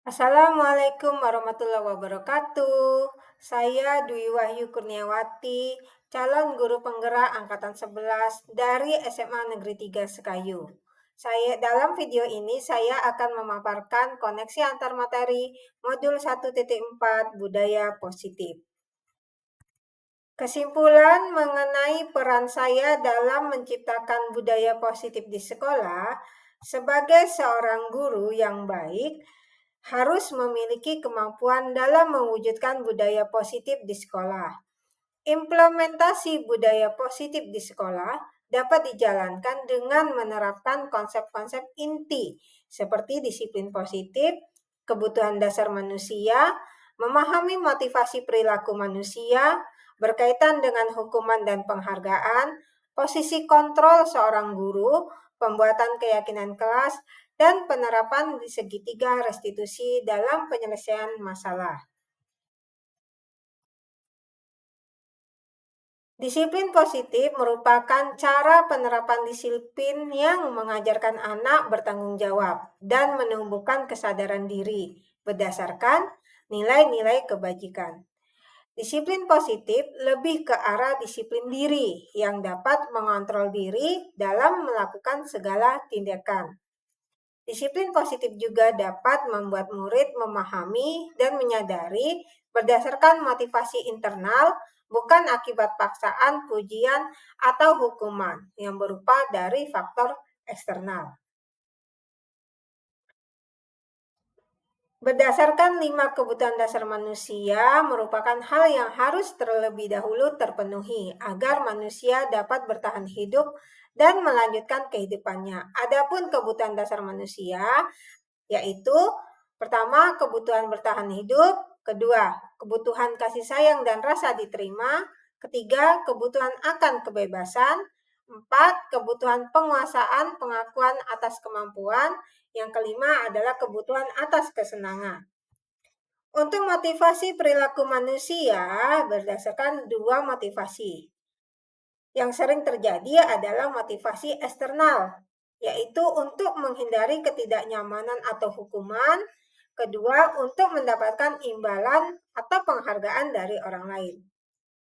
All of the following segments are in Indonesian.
Assalamualaikum warahmatullahi wabarakatuh. Saya Dwi Wahyu Kurniawati, calon guru penggerak angkatan 11 dari SMA Negeri 3 Sekayu. Dalam video ini saya akan memaparkan koneksi antar materi modul 1.4 budaya positif. Kesimpulan mengenai peran saya dalam menciptakan budaya positif di sekolah, sebagai seorang guru yang baik, harus memiliki kemampuan dalam mewujudkan budaya positif di sekolah. Implementasi budaya positif di sekolah dapat dijalankan dengan menerapkan konsep-konsep inti seperti disiplin positif, kebutuhan dasar manusia, memahami motivasi perilaku manusia, berkaitan dengan hukuman dan penghargaan, posisi kontrol seorang guru, pembuatan keyakinan kelas, dan penerapan di segitiga restitusi dalam penyelesaian masalah. Disiplin positif merupakan cara penerapan disiplin yang mengajarkan anak bertanggung jawab dan menumbuhkan kesadaran diri berdasarkan nilai-nilai kebajikan. Disiplin positif lebih ke arah disiplin diri yang dapat mengontrol diri dalam melakukan segala tindakan. Disiplin positif juga dapat membuat murid memahami dan menyadari berdasarkan motivasi internal, bukan akibat paksaan, pujian, atau hukuman yang berupa dari faktor eksternal. Berdasarkan 5 kebutuhan dasar manusia merupakan hal yang harus terlebih dahulu terpenuhi agar manusia dapat bertahan hidup dan melanjutkan kehidupannya. Adapun kebutuhan dasar manusia yaitu pertama, kebutuhan bertahan hidup, kedua, kebutuhan kasih sayang dan rasa diterima, ketiga, kebutuhan akan kebebasan, empat, kebutuhan penguasaan, pengakuan atas kemampuan, yang kelima adalah kebutuhan atas kesenangan. Untuk motivasi perilaku manusia berdasarkan dua motivasi. Yang sering terjadi adalah motivasi eksternal, yaitu untuk menghindari ketidaknyamanan atau hukuman. Kedua, untuk mendapatkan imbalan atau penghargaan dari orang lain.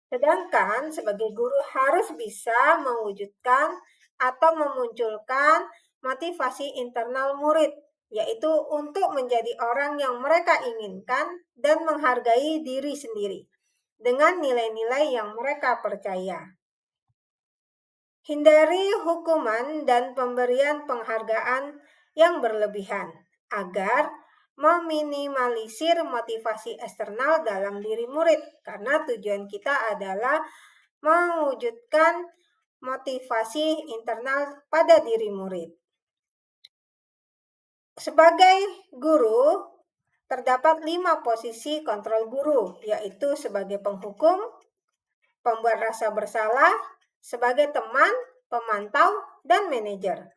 Sedangkan sebagai guru harus bisa mewujudkan atau memunculkan motivasi internal murid, yaitu untuk menjadi orang yang mereka inginkan dan menghargai diri sendiri dengan nilai-nilai yang mereka percaya. Hindari hukuman dan pemberian penghargaan yang berlebihan agar meminimalisir motivasi eksternal dalam diri murid, karena tujuan kita adalah mewujudkan motivasi internal pada diri murid. Sebagai guru, terdapat 5 posisi kontrol guru, yaitu sebagai penghukum, pembuat rasa bersalah, sebagai teman, pemantau, dan manajer.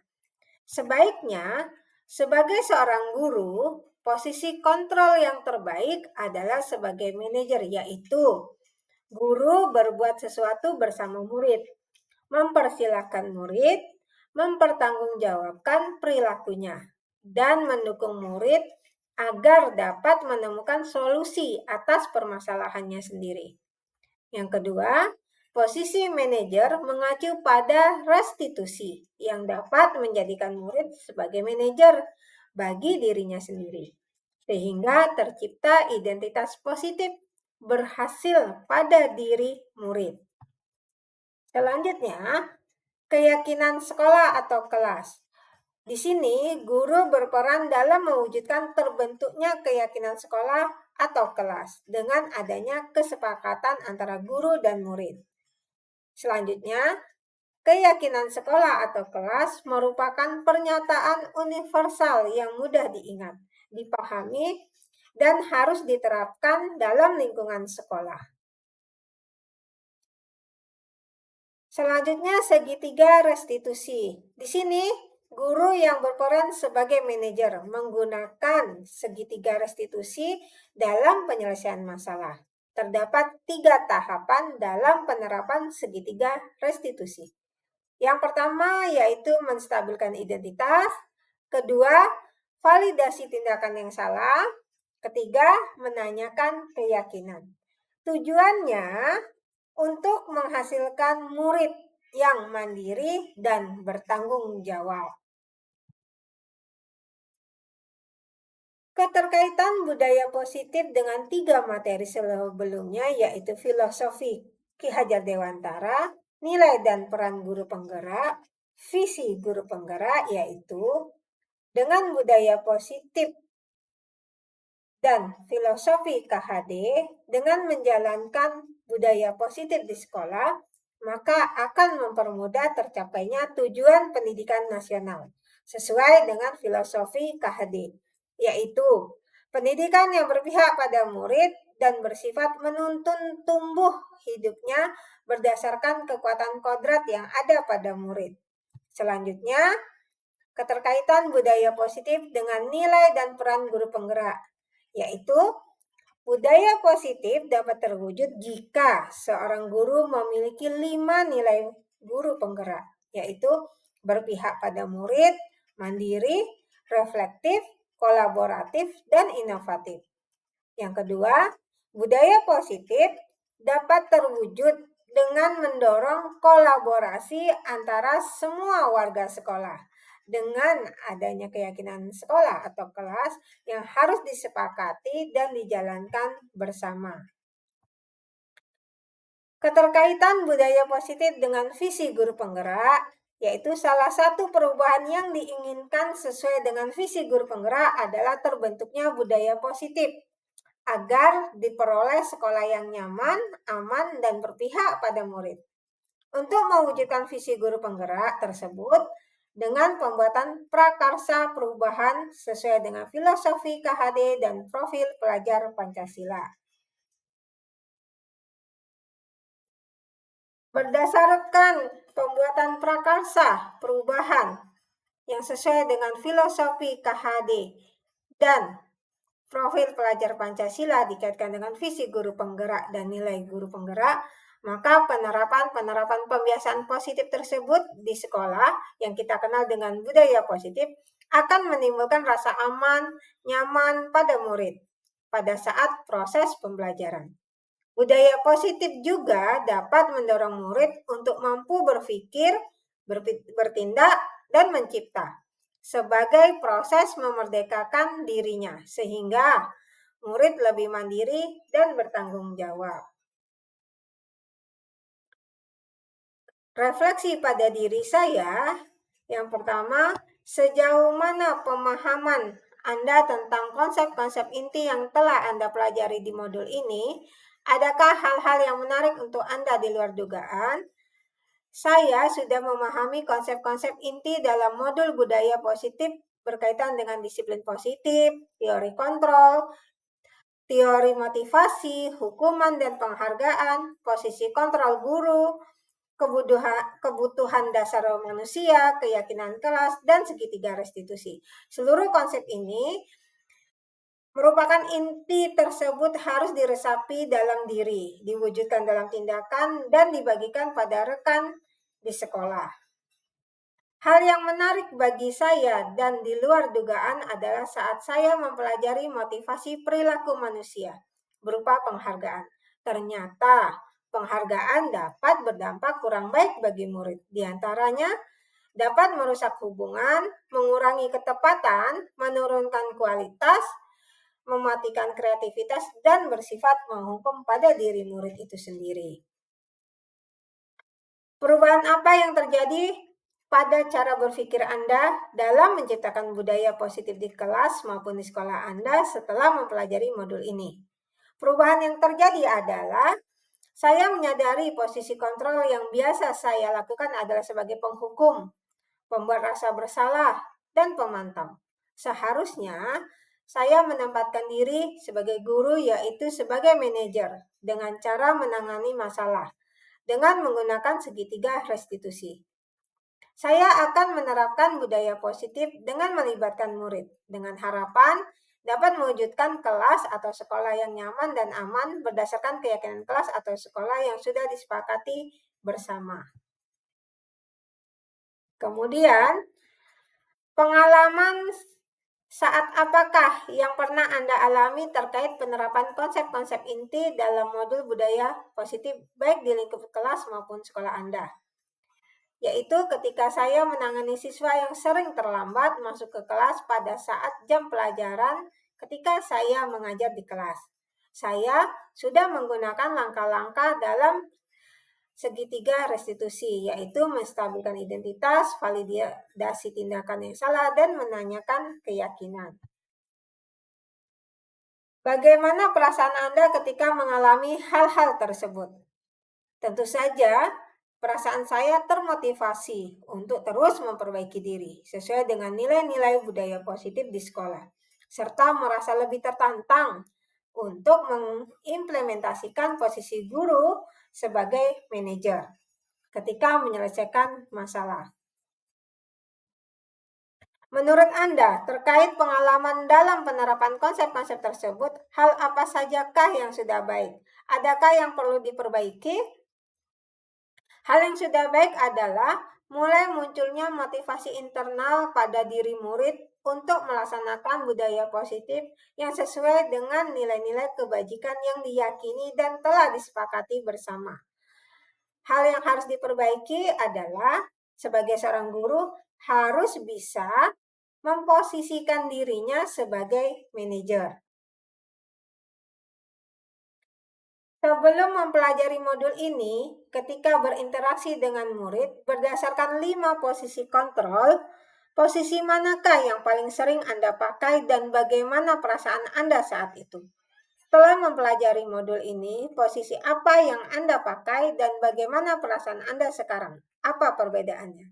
Sebaiknya, sebagai seorang guru, posisi kontrol yang terbaik adalah sebagai manajer, yaitu guru berbuat sesuatu bersama murid, mempersilahkan murid, mempertanggungjawabkan perilakunya, dan mendukung murid agar dapat menemukan solusi atas permasalahannya sendiri. Yang kedua, posisi manajer mengacu pada restitusi yang dapat menjadikan murid sebagai manajer bagi dirinya sendiri, sehingga tercipta identitas positif berhasil pada diri murid. Selanjutnya, keyakinan sekolah atau kelas. Di sini, guru berperan dalam mewujudkan terbentuknya keyakinan sekolah atau kelas dengan adanya kesepakatan antara guru dan murid. Selanjutnya, keyakinan sekolah atau kelas merupakan pernyataan universal yang mudah diingat, dipahami, dan harus diterapkan dalam lingkungan sekolah. Selanjutnya, segitiga restitusi. Di sini, guru yang berperan sebagai manajer menggunakan segitiga restitusi dalam penyelesaian masalah. Terdapat 3 tahapan dalam penerapan segitiga restitusi. Yang pertama yaitu menstabilkan identitas, kedua, validasi tindakan yang salah, Ketiga, menanyakan keyakinan. Tujuannya untuk menghasilkan murid yang mandiri dan bertanggung jawab. Keterkaitan budaya positif dengan 3 materi sebelumnya yaitu filosofi Ki Hajar Dewantara, nilai dan peran guru penggerak, visi guru penggerak yaitu dengan budaya positif dan filosofi KHD dengan menjalankan budaya positif di sekolah, maka akan mempermudah tercapainya tujuan pendidikan nasional sesuai dengan filosofi KHD, yaitu pendidikan yang berpihak pada murid dan bersifat menuntun tumbuh hidupnya berdasarkan kekuatan kodrat yang ada pada murid. Selanjutnya, keterkaitan budaya positif dengan nilai dan peran guru penggerak, yaitu budaya positif dapat terwujud jika seorang guru memiliki 5 nilai guru penggerak, yaitu berpihak pada murid, mandiri, reflektif, kolaboratif, dan inovatif. Yang kedua, budaya positif dapat terwujud dengan mendorong kolaborasi antara semua warga sekolah dengan adanya keyakinan sekolah atau kelas yang harus disepakati dan dijalankan bersama. Keterkaitan budaya positif dengan visi guru penggerak, yaitu salah satu perubahan yang diinginkan sesuai dengan visi guru penggerak adalah terbentuknya budaya positif agar diperoleh sekolah yang nyaman, aman, dan berpihak pada murid. Untuk mewujudkan visi guru penggerak tersebut, dengan pembuatan prakarsa perubahan sesuai dengan filosofi KHD dan profil pelajar Pancasila. Berdasarkan pembuatan prakarsa perubahan yang sesuai dengan filosofi KHD dan profil pelajar Pancasila dikaitkan dengan visi guru penggerak dan nilai guru penggerak, maka penerapan pembiasaan positif tersebut di sekolah yang kita kenal dengan budaya positif akan menimbulkan rasa aman, nyaman pada murid pada saat proses pembelajaran. Budaya positif juga dapat mendorong murid untuk mampu berpikir, bertindak, dan mencipta sebagai proses memerdekakan dirinya, sehingga murid lebih mandiri dan bertanggung jawab. Refleksi pada diri saya, yang pertama, sejauh mana pemahaman Anda tentang konsep-konsep inti yang telah Anda pelajari di modul ini? Adakah hal-hal yang menarik untuk Anda di luar dugaan? Saya sudah memahami konsep-konsep inti dalam modul budaya positif berkaitan dengan disiplin positif, teori kontrol, teori motivasi, hukuman dan penghargaan, posisi kontrol guru, kebutuhan dasar manusia, keyakinan kelas, dan segitiga restitusi. Seluruh konsep ini merupakan inti tersebut harus diresapi dalam diri, diwujudkan dalam tindakan, dan dibagikan pada rekan di sekolah. Hal yang menarik bagi saya dan di luar dugaan adalah saat saya mempelajari motivasi perilaku manusia berupa penghargaan. Ternyata penghargaan dapat berdampak kurang baik bagi murid. Di antaranya dapat merusak hubungan, mengurangi ketepatan, menurunkan kualitas, mematikan kreativitas, dan bersifat menghukum pada diri murid itu sendiri. Perubahan apa yang terjadi pada cara berpikir Anda dalam menciptakan budaya positif di kelas maupun di sekolah Anda setelah mempelajari modul ini? Perubahan yang terjadi adalah saya menyadari posisi kontrol yang biasa saya lakukan adalah sebagai penghukum, pembuat rasa bersalah, dan pemantau. Seharusnya saya menempatkan diri sebagai guru, yaitu sebagai manajer, dengan cara menangani masalah dengan menggunakan segitiga restitusi. Saya akan menerapkan budaya positif dengan melibatkan murid, dengan harapan dapat mewujudkan kelas atau sekolah yang nyaman dan aman berdasarkan keyakinan kelas atau sekolah yang sudah disepakati bersama. Kemudian, pengalaman Saat apakah yang pernah Anda alami terkait penerapan konsep-konsep inti dalam modul budaya positif baik di lingkup kelas maupun sekolah Anda? Yaitu ketika saya menangani siswa yang sering terlambat masuk ke kelas pada saat jam pelajaran ketika saya mengajar di kelas. Saya sudah menggunakan langkah-langkah dalam segitiga restitusi, yaitu menstabilkan identitas, validasi tindakan yang salah, dan menanyakan keyakinan. Bagaimana perasaan Anda ketika mengalami hal-hal tersebut? Tentu saja, perasaan saya termotivasi untuk terus memperbaiki diri sesuai dengan nilai-nilai budaya positif di sekolah, serta merasa lebih tertantang untuk mengimplementasikan posisi guru sebagai manajer ketika menyelesaikan masalah. Menurut Anda, terkait pengalaman dalam penerapan konsep-konsep tersebut, hal apa sajakah yang sudah baik? Adakah yang perlu diperbaiki? Hal yang sudah baik adalah mulai munculnya motivasi internal pada diri murid untuk melaksanakan budaya positif yang sesuai dengan nilai-nilai kebajikan yang diyakini dan telah disepakati bersama. Hal yang harus diperbaiki adalah sebagai seorang guru harus bisa memposisikan dirinya sebagai manajer. Sebelum mempelajari modul ini, ketika berinteraksi dengan murid berdasarkan 5 posisi kontrol, posisi manakah yang paling sering Anda pakai dan bagaimana perasaan Anda saat itu? Setelah mempelajari modul ini, posisi apa yang Anda pakai dan bagaimana perasaan Anda sekarang? Apa perbedaannya?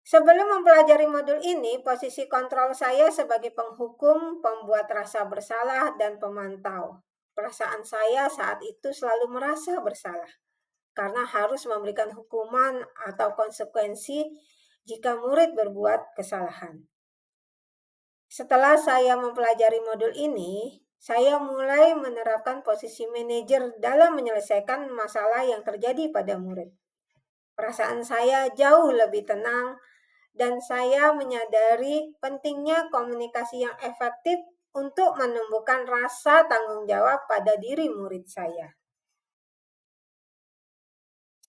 Sebelum mempelajari modul ini, posisi kontrol saya sebagai penghukum, pembuat rasa bersalah, dan pemantau. Perasaan saya saat itu selalu merasa bersalah karena harus memberikan hukuman atau konsekuensi jika murid berbuat kesalahan. Setelah saya mempelajari modul ini, saya mulai menerapkan posisi manajer dalam menyelesaikan masalah yang terjadi pada murid. Perasaan saya jauh lebih tenang dan saya menyadari pentingnya komunikasi yang efektif untuk menumbuhkan rasa tanggung jawab pada diri murid saya.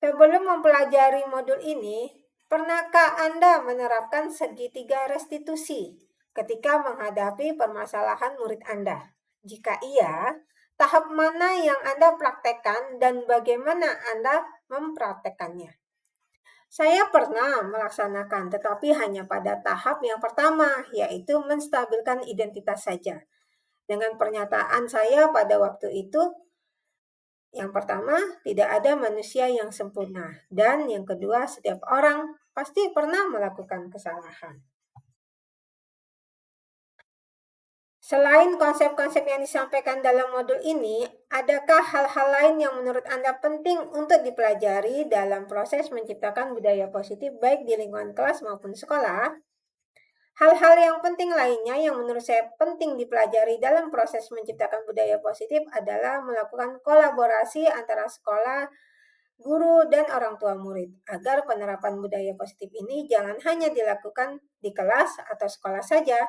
Sebelum mempelajari modul ini, pernahkah Anda menerapkan segitiga restitusi ketika menghadapi permasalahan murid Anda? Jika iya, tahap mana yang Anda praktekkan dan bagaimana Anda mempraktekannya? Saya pernah melaksanakan, tetapi hanya pada tahap yang pertama, yaitu menstabilkan identitas saja. Dengan pernyataan saya pada waktu itu, yang pertama, tidak ada manusia yang sempurna. Dan yang kedua, setiap orang pasti pernah melakukan kesalahan. Selain konsep-konsep yang disampaikan dalam modul ini, adakah hal-hal lain yang menurut Anda penting untuk dipelajari dalam proses menciptakan budaya positif baik di lingkungan kelas maupun sekolah? Hal-hal yang penting lainnya yang menurut saya penting dipelajari dalam proses menciptakan budaya positif adalah melakukan kolaborasi antara sekolah, guru, dan orang tua murid, agar penerapan budaya positif ini jangan hanya dilakukan di kelas atau sekolah saja,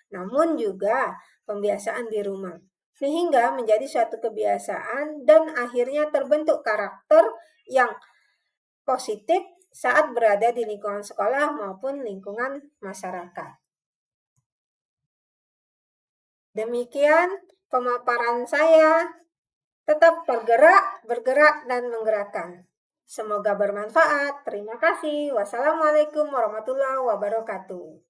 namun juga pembiasaan di rumah, sehingga menjadi suatu kebiasaan dan akhirnya terbentuk karakter yang positif saat berada di lingkungan sekolah maupun lingkungan masyarakat. Demikian pemaparan saya. Tetap bergerak, dan menggerakkan. Semoga bermanfaat. Terima kasih. Wassalamualaikum warahmatullahi wabarakatuh.